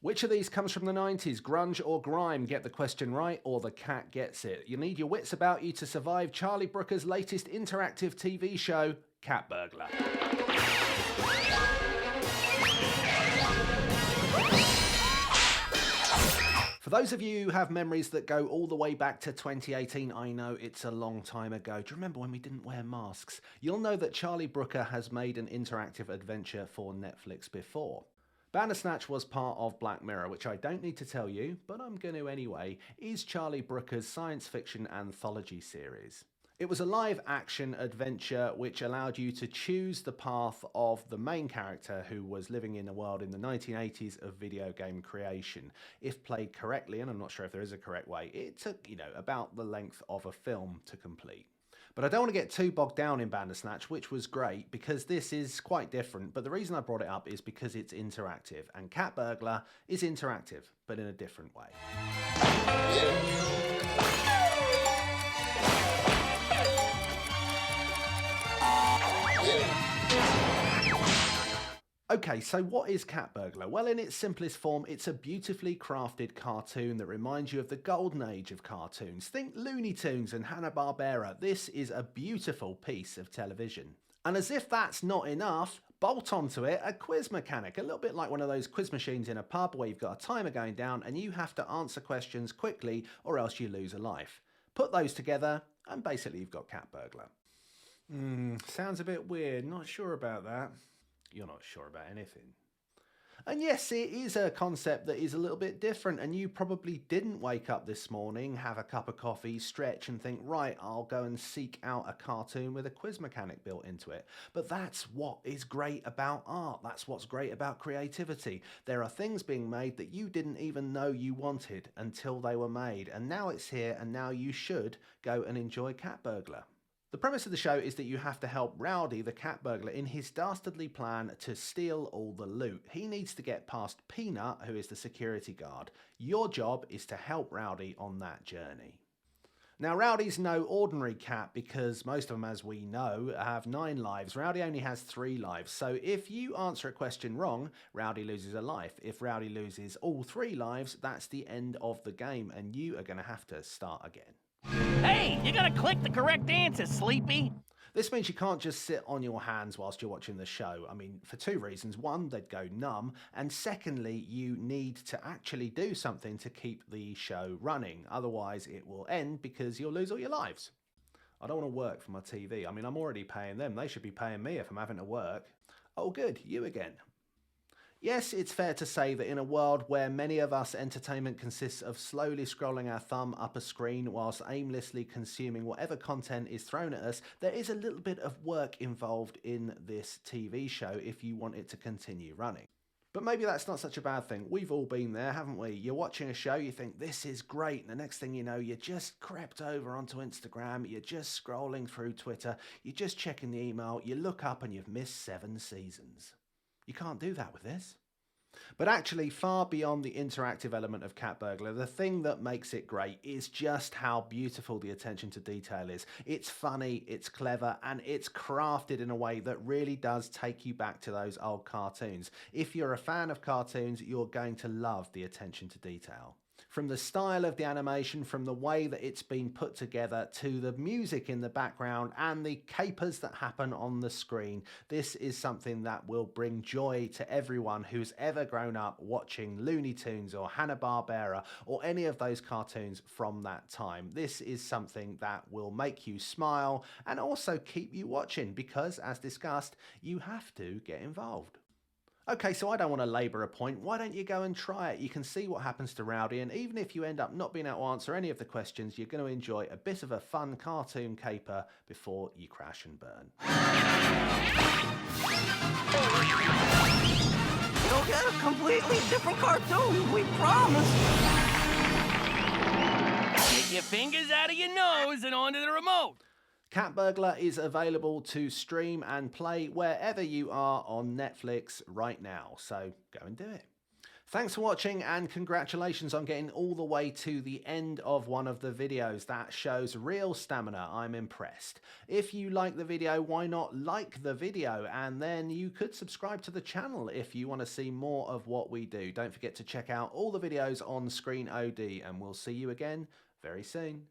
Which of these comes from the 90s, grunge or grime? Get the question right or the cat gets it. You need your wits about you to survive Charlie Brooker's latest interactive TV show, Cat Burglar. For those of you who have memories that go all the way back to 2018, I know it's a long time ago. Do you remember when we didn't wear masks? You'll know that Charlie Brooker has made an interactive adventure for Netflix before. Bandersnatch was part of Black Mirror, which I don't need to tell you, but I'm going to anyway, is Charlie Brooker's science fiction anthology series. It was a live-action adventure which allowed you to choose the path of the main character who was living in a world in the 1980s of video game creation. If played correctly, and I'm not sure if there is a correct way, it took, about the length of a film to complete. But I don't want to get too bogged down in Bandersnatch, which was great, because this is quite different. But the reason I brought it up is because it's interactive, and Cat Burglar is interactive, but in a different way. Okay, so what is Cat Burglar? Well, in its simplest form, it's a beautifully crafted cartoon that reminds you of the golden age of cartoons. Think Looney Tunes and Hanna-Barbera. This is a beautiful piece of television. And as if that's not enough, bolt onto it a quiz mechanic, a little bit like one of those quiz machines in a pub where you've got a timer going down and you have to answer questions quickly or else you lose a life. Put those together and basically you've got Cat Burglar. Sounds a bit weird, not sure about that. You're not sure about anything. And yes, it is a concept that is a little bit different, and you probably didn't wake up this morning, have a cup of coffee, stretch and think, right, I'll go and seek out a cartoon with a quiz mechanic built into it. But that's what is great about art. That's what's great about creativity. There are things being made that you didn't even know you wanted until they were made, and now it's here, and now you should go and enjoy Cat Burglar. The premise of the show is that you have to help Rowdy, the cat burglar, in his dastardly plan to steal all the loot. He needs to get past Peanut, who is the security guard. Your job is to help Rowdy on that journey. Now, Rowdy's no ordinary cat because most of them, as we know, have 9 lives. Rowdy only has 3 lives. So if you answer a question wrong, Rowdy loses a life. If Rowdy loses all 3 lives, that's the end of the game and you are going to have to start again. Hey, you gotta click the correct answer, Sleepy. This means you can't just sit on your hands whilst you're watching the show. I mean, for 2 reasons. One, they'd go numb. And secondly, you need to actually do something to keep the show running. Otherwise, it will end because you'll lose all your lives. I don't want to work for my TV. I mean, I'm already paying them. They should be paying me if I'm having to work. Oh, good. You again. Yes, it's fair to say that in a world where many of us entertainment consists of slowly scrolling our thumb up a screen whilst aimlessly consuming whatever content is thrown at us, there is a little bit of work involved in this TV show if you want it to continue running. But maybe that's not such a bad thing. We've all been there, haven't we? You're watching a show, you think, this is great, and the next thing you know, you just crept over onto Instagram, you're just scrolling through Twitter, you're just checking the email, you look up and you've missed 7 seasons. You can't do that with this. But actually, far beyond the interactive element of Cat Burglar, the thing that makes it great is just how beautiful the attention to detail is. It's funny, it's clever, and it's crafted in a way that really does take you back to those old cartoons. If you're a fan of cartoons, you're going to love the attention to detail. From the style of the animation, from the way that it's been put together, to the music in the background and the capers that happen on the screen, this is something that will bring joy to everyone who's ever grown up watching Looney Tunes or Hanna-Barbera or any of those cartoons from that time. This is something that will make you smile and also keep you watching because, as discussed, you have to get involved. Okay, so I don't want to labour a point. Why don't you go and try it? You can see what happens to Rowdy, and even if you end up not being able to answer any of the questions, you're going to enjoy a bit of a fun cartoon caper before you crash and burn. You'll get a completely different cartoon, we promise. Get your fingers out of your nose and onto the remote. Cat Burglar is available to stream and play wherever you are on Netflix right now, so go and do it. Thanks for watching and congratulations on getting all the way to the end of one of the videos. That shows real stamina. I'm impressed. If you like the video, why not like the video? And then you could subscribe to the channel if you want to see more of what we do. Don't forget to check out all the videos on Screen OD and we'll see you again very soon.